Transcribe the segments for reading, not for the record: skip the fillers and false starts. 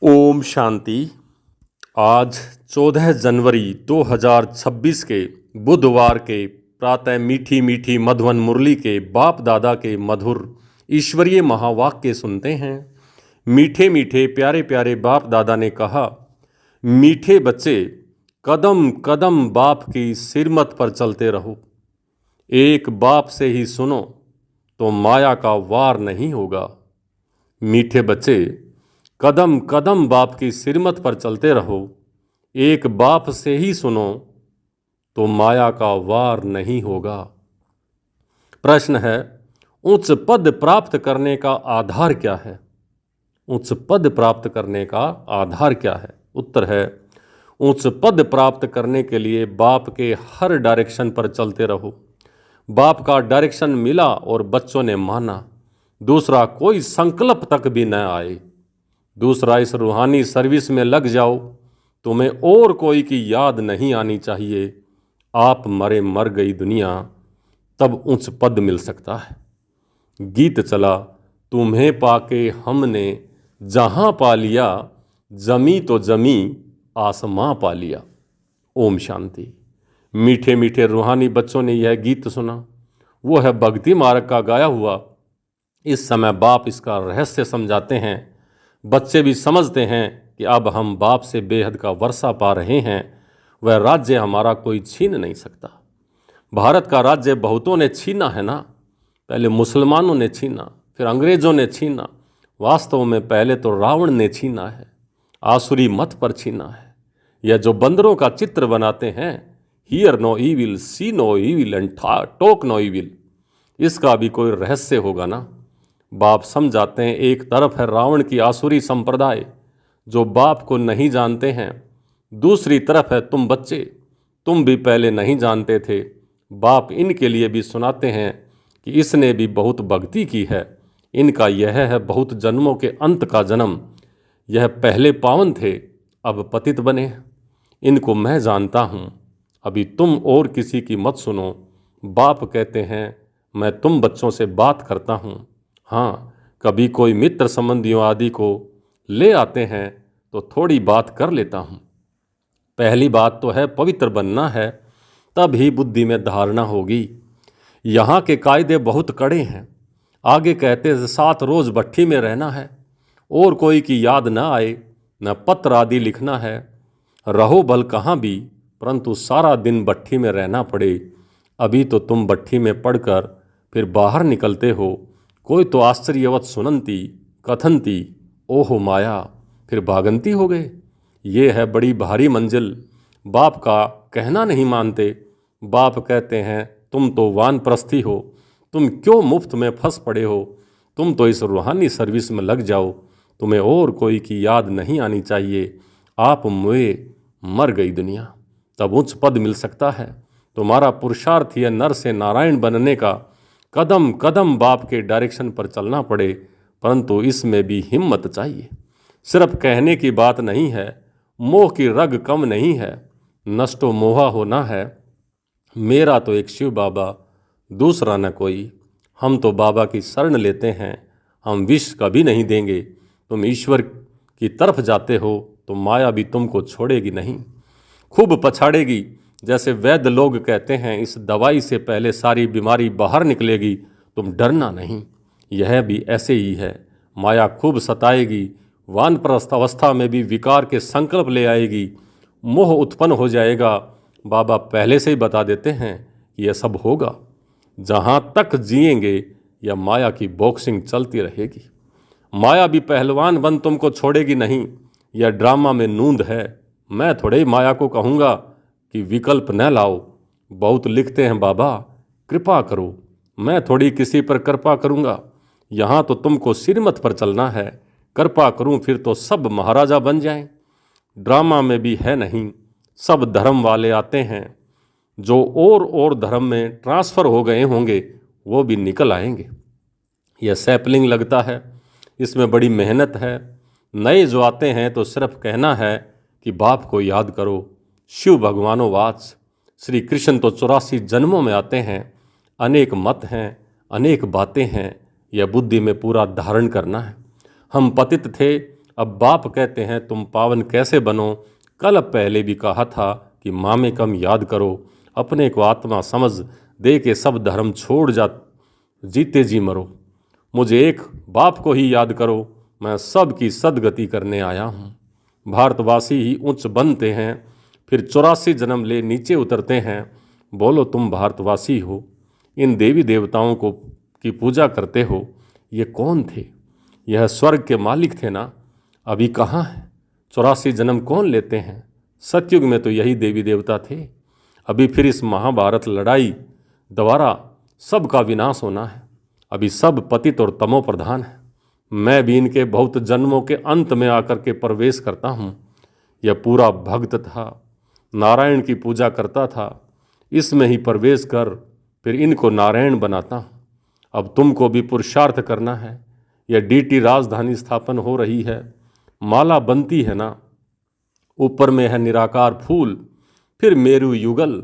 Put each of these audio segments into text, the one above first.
ओम शांति। आज 14 जनवरी 2026 के बुधवार के प्रातः मीठी मीठी मधुवन मुरली के बाप दादा के मधुर ईश्वरीय महावाक्य सुनते हैं। मीठे मीठे प्यारे प्यारे बाप दादा ने कहा, मीठे बच्चे कदम कदम बाप की सिरमत पर चलते रहो। एक बाप से ही सुनो तो माया का वार नहीं होगा। मीठे बच्चे कदम कदम बाप की सिरमत पर चलते रहो। एक बाप से ही सुनो तो माया का वार नहीं होगा। प्रश्न है, उच्च पद प्राप्त करने का आधार क्या है? उच्च पद प्राप्त करने का आधार क्या है? उत्तर है, उच्च पद प्राप्त करने के लिए बाप के हर डायरेक्शन पर चलते रहो। बाप का डायरेक्शन मिला और बच्चों ने माना। दूसरा कोई संकल्प तक भी न आए। दूसरा, इस रूहानी सर्विस में लग जाओ। तुम्हें और कोई की याद नहीं आनी चाहिए। आप मरे मर गई दुनिया, तब उच्च पद मिल सकता है। गीत चला, तुम्हें पाके हमने जहां पा लिया, जमी तो जमी आसमां पा लिया। ओम शांति। मीठे मीठे रूहानी बच्चों ने यह गीत सुना। वो है भक्ति मार्ग का गाया हुआ। इस समय बाप इसका रहस्य समझाते हैं। बच्चे भी समझते हैं कि अब हम बाप से बेहद का वर्षा पा रहे हैं। वह राज्य हमारा कोई छीन नहीं सकता। भारत का राज्य बहुतों ने छीना है ना। पहले मुसलमानों ने छीना, फिर अंग्रेज़ों ने छीना। वास्तव में पहले तो रावण ने छीना है, आसुरी मत पर छीना है। यह जो बंदरों का चित्र बनाते हैं, hear no evil, see no evil and talk no evil, इसका भी कोई रहस्य होगा ना। बाप समझाते हैं, एक तरफ है रावण की आसुरी संप्रदाय जो बाप को नहीं जानते हैं। दूसरी तरफ है तुम बच्चे, तुम भी पहले नहीं जानते थे। बाप इनके लिए भी सुनाते हैं कि इसने भी बहुत भक्ति की है। इनका यह है बहुत जन्मों के अंत का जन्म। यह पहले पावन थे, अब पतित बने। इनको मैं जानता हूँ। अभी तुम और किसी की मत सुनो। बाप कहते हैं, मैं तुम बच्चों से बात करता हूँ। हाँ, कभी कोई मित्र संबंधियों आदि को ले आते हैं तो थोड़ी बात कर लेता हूँ। पहली बात तो है पवित्र बनना है, तब ही बुद्धि में धारणा होगी। यहाँ के कायदे बहुत कड़े हैं। आगे कहते हैं 7 रोज़ भट्ठी में रहना है, और कोई की याद न आए, न पत्र आदि लिखना है। रहो भल कहाँ भी, परंतु सारा दिन भट्ठी में रहना पड़े। अभी तो तुम भट्ठी में पढ़कर फिर बाहर निकलते हो। कोई तो आश्चर्यवत सुनंती कथनती ओहो माया, फिर भागंती हो गए। ये है बड़ी भारी मंजिल। बाप का कहना नहीं मानते। बाप कहते हैं, तुम तो वानप्रस्थी हो, तुम क्यों मुफ्त में फंस पड़े हो? तुम तो इस रूहानी सर्विस में लग जाओ। तुम्हें और कोई की याद नहीं आनी चाहिए। आप मुए मर गई दुनिया, तब उच्च पद मिल सकता है। तुम्हारा पुरुषार्थ है नर से नारायण बनने का। कदम कदम बाप के डायरेक्शन पर चलना पड़े, परंतु इसमें भी हिम्मत चाहिए। सिर्फ कहने की बात नहीं है। मोह की रग कम नहीं है। नष्टो मोहा होना है। मेरा तो एक शिव बाबा, दूसरा न कोई। हम तो बाबा की शरण लेते हैं। हम विष कभी नहीं देंगे। तुम ईश्वर की तरफ जाते हो तो माया भी तुमको छोड़ेगी नहीं, खूब पछाड़ेगी। जैसे वैद्य लोग कहते हैं, इस दवाई से पहले सारी बीमारी बाहर निकलेगी, तुम डरना नहीं। यह भी ऐसे ही है। माया खूब सताएगी। वानप्रस्थ अवस्था में भी विकार के संकल्प ले आएगी। मोह उत्पन्न हो जाएगा। बाबा पहले से ही बता देते हैं कि यह सब होगा। जहाँ तक जिएंगे यह माया की बॉक्सिंग चलती रहेगी। माया भी पहलवान बन तुमको छोड़ेगी नहीं। यह ड्रामा में नूंद है। मैं थोड़े ही माया को कहूँगा कि विकल्प न लाओ। बहुत लिखते हैं, बाबा कृपा करो। मैं थोड़ी किसी पर कृपा करूँगा। यहाँ तो तुमको सिरमत पर चलना है। कृपा करूँ फिर तो सब महाराजा बन जाएं। ड्रामा में भी है नहीं। सब धर्म वाले आते हैं। जो और धर्म में ट्रांसफ़र हो गए होंगे वो भी निकल आएंगे। यह सैपलिंग लगता है, इसमें बड़ी मेहनत है। नए जो आते हैं तो सिर्फ कहना है कि बाप को याद करो। शिव भगवानो वाच। श्री कृष्ण तो 84 जन्मों में आते हैं। अनेक मत हैं, अनेक बातें हैं। यह बुद्धि में पूरा धारण करना है। हम पतित थे, अब बाप कहते हैं तुम पावन कैसे बनो। कल पहले भी कहा था कि माँ में कम याद करो, अपने को आत्मा समझ दे के सब धर्म छोड़ जा, जीते जी मरो। मुझे एक बाप को ही याद करो, मैं सब की सदगति करने आया हूँ। भारतवासी ही उच्च बनते हैं, फिर 84 जन्म ले नीचे उतरते हैं। बोलो तुम भारतवासी हो, इन देवी देवताओं को की पूजा करते हो, ये कौन थे? यह स्वर्ग के मालिक थे ना, अभी कहाँ हैं? 84 जन्म कौन लेते हैं? सतयुग में तो यही देवी देवता थे। अभी फिर इस महाभारत लड़ाई द्वारा सबका विनाश होना है। अभी सब पतित और तमो प्रधान है। मैं भी इनके बहुत जन्मों के अंत में आकर के प्रवेश करता हूँ। यह पूरा भक्त था, नारायण की पूजा करता था, इसमें ही प्रवेश कर फिर इनको नारायण बनाता हूँ। अब तुमको भी पुरुषार्थ करना है। यह डीटी राजधानी स्थापन हो रही है, माला बनती है ना, ऊपर में है निराकार फूल, फिर मेरु युगल।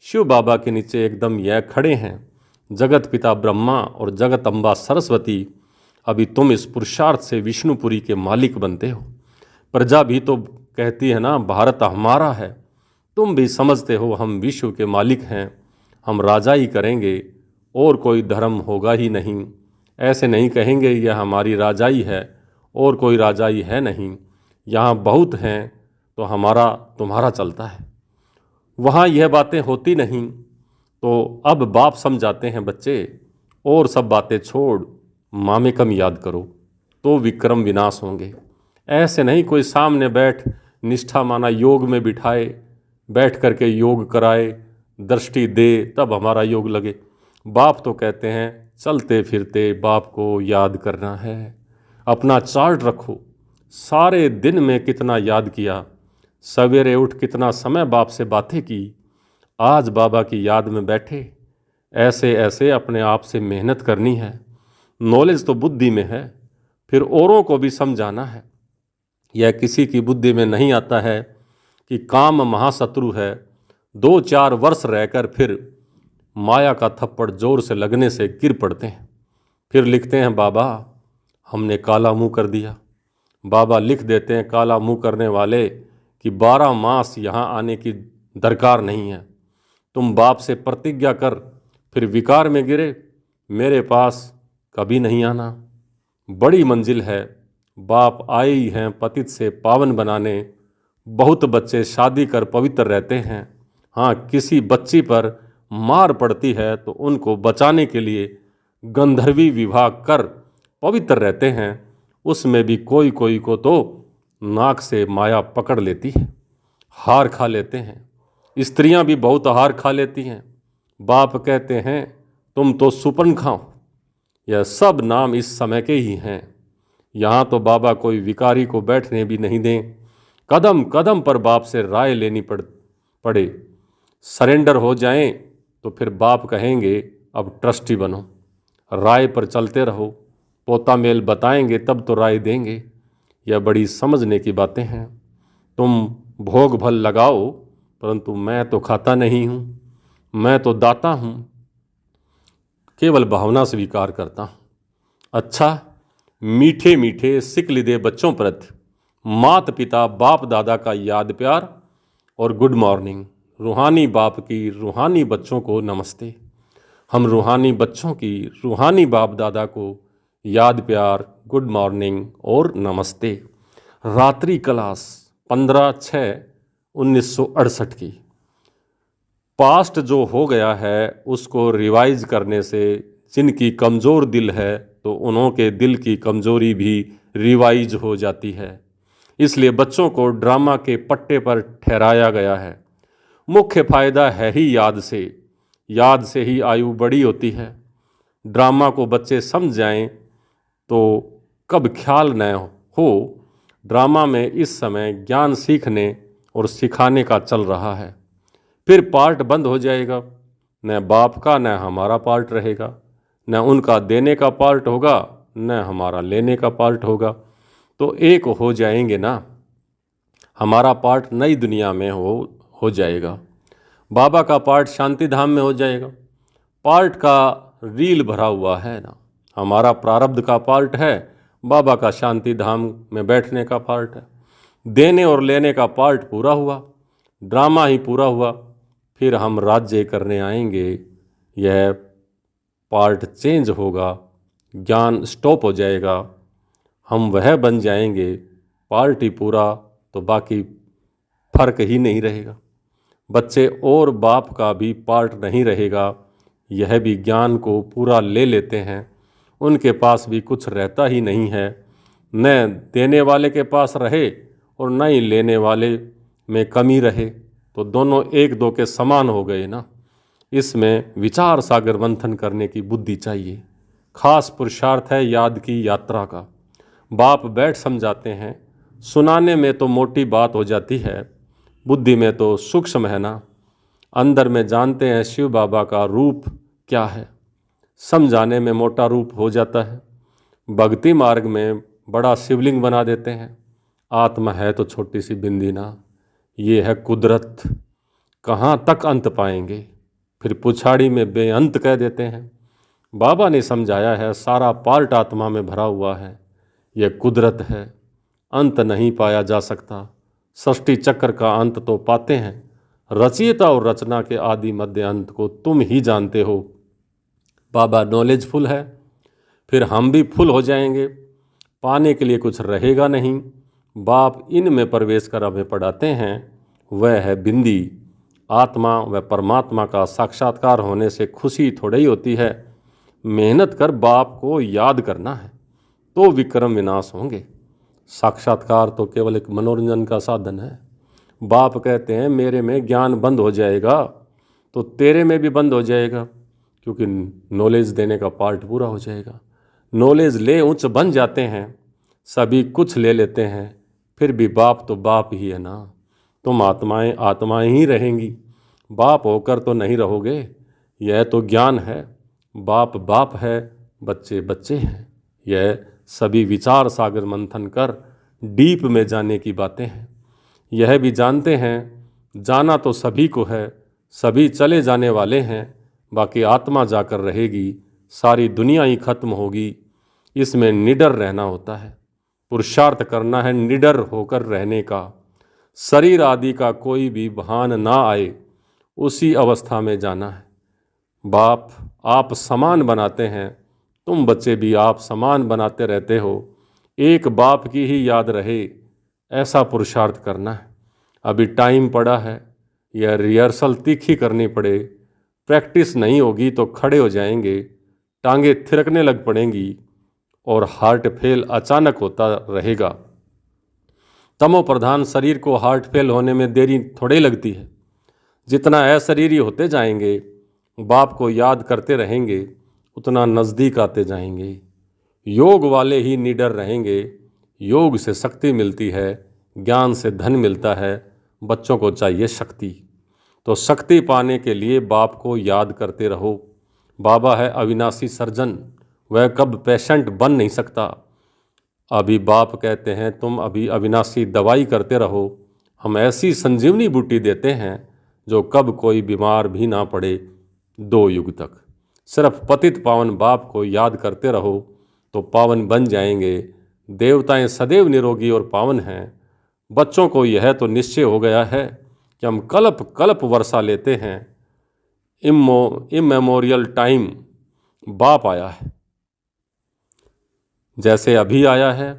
शिव बाबा के नीचे एकदम यह खड़े हैं जगत पिता ब्रह्मा और जगत अम्बा सरस्वती। अभी तुम इस पुरुषार्थ से विष्णुपुरी के मालिक बनते हो। प्रजा भी तो कहती है ना भारत हमारा है, तुम भी समझते हो हम विश्व के मालिक हैं, हम राजा ही करेंगे और कोई धर्म होगा ही नहीं। ऐसे नहीं कहेंगे यह हमारी राजाई है और कोई राजाई है नहीं, यहाँ बहुत हैं तो हमारा तुम्हारा चलता है। वहाँ यह बातें होती नहीं। तो अब बाप समझाते हैं बच्चे, और सब बातें छोड़, माँ में कम याद करो तो विक्रम विनाश होंगे। ऐसे नहीं कोई सामने बैठ निष्ठा माना योग में बिठाए, बैठ करके योग कराए, दृष्टि दे तब हमारा योग लगे। बाप तो कहते हैं चलते फिरते बाप को याद करना है। अपना चार्ट रखो, सारे दिन में कितना याद किया, सवेरे उठ कितना समय बाप से बातें की, आज बाबा की याद में बैठे। ऐसे ऐसे अपने आप से मेहनत करनी है। नॉलेज तो बुद्धि में है, फिर औरों को भी समझाना है। यह किसी की बुद्धि में नहीं आता है कि काम महाशत्रु है। 2-4 वर्ष रहकर फिर माया का थप्पड़ जोर से लगने से गिर पड़ते हैं। फिर लिखते हैं बाबा हमने काला मुंह कर दिया। बाबा लिख देते हैं काला मुंह करने वाले कि 12 मास यहाँ आने की दरकार नहीं है। तुम बाप से प्रतिज्ञा कर, फिर विकार में गिरे, मेरे पास कभी नहीं आना। बड़ी मंजिल है, बाप आए ही हैं पतित से पावन बनाने। बहुत बच्चे शादी कर पवित्र रहते हैं। हाँ, किसी बच्ची पर मार पड़ती है तो उनको बचाने के लिए गंधर्वी विवाह कर पवित्र रहते हैं। उसमें भी कोई कोई को तो नाक से माया पकड़ लेती है, हार खा लेते हैं। स्त्रियां भी बहुत हार खा लेती हैं। बाप कहते हैं तुम तो सुपन खाओ। यह सब नाम इस समय के ही हैं। यहाँ तो बाबा कोई विकारी को बैठने भी नहीं दें। कदम कदम पर बाप से राय लेनी पड़े। सरेंडर हो जाएं तो फिर बाप कहेंगे अब ट्रस्टी बनो, राय पर चलते रहो। पोता मेल बताएंगे तब तो राय देंगे। यह बड़ी समझने की बातें हैं। तुम भोग भल लगाओ, परंतु मैं तो खाता नहीं हूँ, मैं तो दाता हूँ, केवल भावना स्वीकार करता हूँ। अच्छा, मीठे मीठे सिकलिदे बच्चों प्रति मात पिता बाप दादा का याद प्यार और गुड मॉर्निंग। रूहानी बाप की रूहानी बच्चों को नमस्ते। हम रूहानी बच्चों की रूहानी बाप दादा को याद प्यार, गुड मॉर्निंग और नमस्ते। रात्रि क्लास 15/6/1968 की। पास्ट जो हो गया है उसको रिवाइज करने से जिनकी कमज़ोर दिल है तो उन्होंने दिल की कमज़ोरी भी रिवाइज हो जाती है। इसलिए बच्चों को ड्रामा के पट्टे पर ठहराया गया है। मुख्य फायदा है ही याद से ही आयु बड़ी होती है। ड्रामा को बच्चे समझ जाएं तो कब ख्याल न हो। ड्रामा में इस समय ज्ञान सीखने और सिखाने का चल रहा है। फिर पार्ट बंद हो जाएगा, न बाप का न हमारा पार्ट रहेगा, न उनका देने का पार्ट होगा न हमारा लेने का पार्ट होगा। तो एक हो जाएंगे ना, हमारा पार्ट नई दुनिया में हो जाएगा, बाबा का पार्ट शांति धाम में हो जाएगा। पार्ट का रील भरा हुआ है ना, हमारा प्रारब्ध का पार्ट है, बाबा का शांति धाम में बैठने का पार्ट है। देने और लेने का पार्ट पूरा हुआ, ड्रामा ही पूरा हुआ, फिर हम राज्य करने आएंगे। यह पार्ट चेंज होगा, ज्ञान स्टॉप हो जाएगा, हम वह बन जाएंगे। पार्ट ही पूरा तो बाकी फर्क ही नहीं रहेगा। बच्चे और बाप का भी पार्ट नहीं रहेगा। यह भी ज्ञान को पूरा ले लेते हैं, उनके पास भी कुछ रहता ही नहीं है। न देने वाले के पास रहे और न ही लेने वाले में कमी रहे, तो दोनों एक दो के समान हो गए ना। इसमें विचार सागर मंथन करने की बुद्धि चाहिए। खास पुरुषार्थ है याद की यात्रा का। बाप बैठ समझाते हैं, सुनाने में तो मोटी बात हो जाती है, बुद्धि में तो सूक्ष्म है ना। अंदर में जानते हैं शिव बाबा का रूप क्या है, समझाने में मोटा रूप हो जाता है। भक्ति मार्ग में बड़ा शिवलिंग बना देते हैं। आत्मा है तो छोटी सी बिंदी ना, ये है कुदरत, कहाँ तक अंत पाएंगे। फिर पुछाड़ी में बेअंत कह देते हैं। बाबा ने समझाया है सारा पार्ट आत्मा में भरा हुआ है, यह कुदरत है, अंत नहीं पाया जा सकता। सृष्टि चक्र का अंत तो पाते हैं, रचयिता और रचना के आदि मध्य अंत को तुम ही जानते हो। बाबा नॉलेजफुल है, फिर हम भी फुल हो जाएंगे, पाने के लिए कुछ रहेगा नहीं। बाप इन में प्रवेश कर हमें पढ़ाते हैं, वह है बिंदी। आत्मा व परमात्मा का साक्षात्कार होने से खुशी थोड़ी ही होती है। मेहनत कर बाप को याद करना है तो विक्रम विनाश होंगे। साक्षात्कार तो केवल एक मनोरंजन का साधन है। बाप कहते हैं मेरे में ज्ञान बंद हो जाएगा तो तेरे में भी बंद हो जाएगा, क्योंकि नॉलेज देने का पार्ट पूरा हो जाएगा। नॉलेज ले उच्च बन जाते हैं, सभी कुछ ले लेते हैं, फिर भी बाप तो बाप ही है ना। तुम आत्माएं आत्माएं ही रहेंगी, बाप होकर तो नहीं रहोगे। यह तो ज्ञान है, बाप बाप है, बच्चे बच्चे हैं। यह सभी विचार सागर मंथन कर डीप में जाने की बातें हैं। यह भी जानते हैं जाना तो सभी को है, सभी चले जाने वाले हैं, बाकी आत्मा जाकर रहेगी, सारी दुनिया ही खत्म होगी। इसमें निडर रहना होता है, पुरुषार्थ करना है निडर होकर रहने का। शरीर आदि का कोई भी भान ना आए, उसी अवस्था में जाना है। बाप आप समान बनाते हैं, तुम बच्चे भी आप समान बनाते रहते हो। एक बाप की ही याद रहे, ऐसा पुरुषार्थ करना है। अभी टाइम पड़ा है, यह रिहर्सल तीखी करनी पड़े। प्रैक्टिस नहीं होगी तो खड़े हो जाएंगे, टांगे थिरकने लग पड़ेंगी और हार्ट फेल अचानक होता रहेगा। तमो प्रधान शरीर को हार्ट फेल होने में देरी थोड़ी लगती है। जितना अशरीरी होते जाएंगे, बाप को याद करते रहेंगे, उतना नज़दीक आते जाएंगे। योग वाले ही निडर रहेंगे। योग से शक्ति मिलती है, ज्ञान से धन मिलता है। बच्चों को चाहिए शक्ति, तो शक्ति पाने के लिए बाप को याद करते रहो। बाबा है अविनाशी सर्जन, वह कब पेशेंट बन नहीं सकता। अभी बाप कहते हैं तुम अभी अविनाशी दवाई करते रहो, हम ऐसी संजीवनी बूटी देते हैं जो कब कोई बीमार भी ना पड़े 2 युग तक। सिर्फ पतित पावन बाप को याद करते रहो तो पावन बन जाएंगे। देवताएं सदैव निरोगी और पावन हैं। बच्चों को यह तो निश्चय हो गया है कि हम कल्प कल्प वर्षा लेते हैं। इमेमोरियल टाइम बाप आया है, जैसे अभी आया है।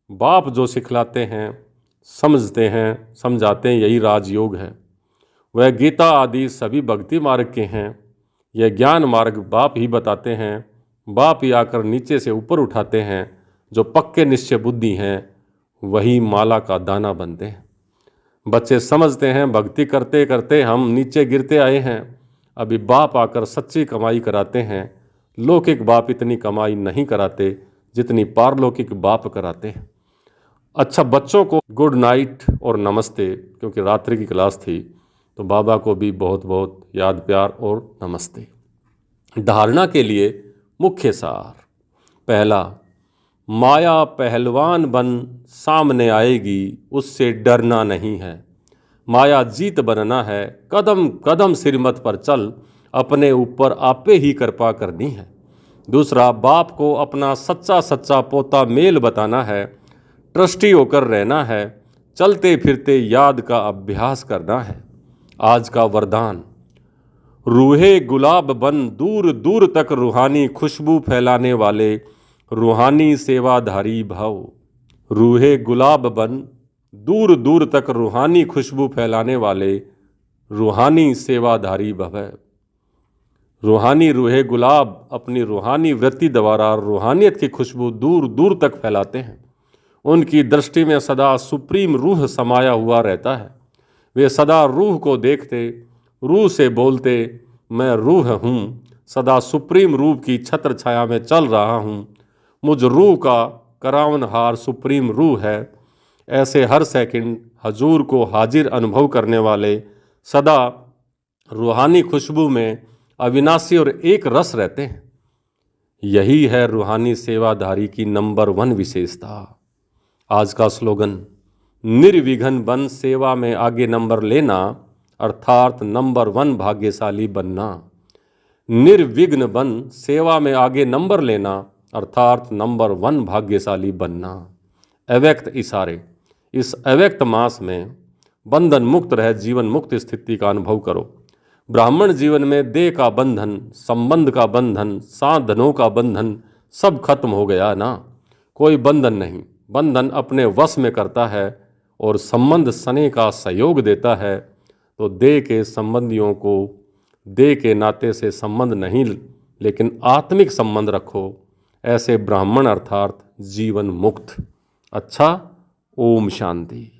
बाप जो सिखलाते हैं, समझते हैं, समझाते हैं, यही राजयोग है। वह गीता आदि सभी भक्ति मार्ग के हैं। यह ज्ञान मार्ग बाप ही बताते हैं। बाप ही आकर नीचे से ऊपर उठाते हैं। जो पक्के निश्चय बुद्धि हैं वही माला का दाना बनते हैं। बच्चे समझते हैं भक्ति करते करते हम नीचे गिरते आए हैं। अभी बाप आकर सच्ची कमाई कराते हैं। लौकिक बाप इतनी कमाई नहीं कराते जितनी पारलौकिक बाप कराते हैं। अच्छा, बच्चों को गुड नाइट और नमस्ते, क्योंकि रात्रि की क्लास थी, तो बाबा को भी बहुत बहुत याद प्यार और नमस्ते। धारणा के लिए मुख्य सार। पहला, माया पहलवान बन सामने आएगी, उससे डरना नहीं है। माया जीत बनना है, कदम कदम सिरमत पर चल, अपने ऊपर आपे ही कृपा करनी है। दूसरा, बाप को अपना सच्चा सच्चा पोता मेल बताना है, ट्रस्टी होकर रहना है, चलते फिरते याद का अभ्यास करना है। आज का वरदान, रूहे गुलाब बन दूर दूर तक रूहानी खुशबू फैलाने वाले रूहानी सेवाधारी भव। रूहे गुलाब बन दूर दूर तक रूहानी खुशबू फैलाने वाले रूहानी सेवाधारी भव। रूहानी रूहे गुलाब अपनी रूहानी वृत्ति द्वारा रूहानियत की खुशबू दूर दूर तक फैलाते हैं। उनकी दृष्टि में सदा सुप्रीम रूह समाया हुआ रहता है। वे सदा रूह को देखते, रूह से बोलते, मैं रूह हूँ, सदा सुप्रीम रूप की छत्र छाया में चल रहा हूँ, मुझ रूह का करावनहार सुप्रीम रूह है। ऐसे हर सेकंड हजूर को हाजिर अनुभव करने वाले सदा रूहानी खुशबू में अविनाशी और एक रस रहते हैं। यही है रूहानी सेवाधारी की नंबर 1 विशेषता। आज का स्लोगन, निर्विघ्न बन सेवा में आगे नंबर लेना, अर्थात नंबर 1 भाग्यशाली बनना। निर्विघ्न बन सेवा में आगे नंबर लेना, अर्थात नंबर 1 भाग्यशाली बनना। अव्यक्त इशारे, इस अव्यक्त मास में बंधन मुक्त रह जीवन मुक्त स्थिति का अनुभव करो। ब्राह्मण जीवन में देह का बंधन, संबंध का बंधन, साधनों का बंधन सब खत्म हो गया ना। कोई बंधन नहीं, बंधन अपने वश में करता है और संबंध सने का सहयोग देता है। तो देह के संबंधियों को देह के नाते से संबंध नहीं, लेकिन आत्मिक संबंध रखो। ऐसे ब्राह्मण अर्थात जीवन मुक्त। अच्छा, ओम शांति।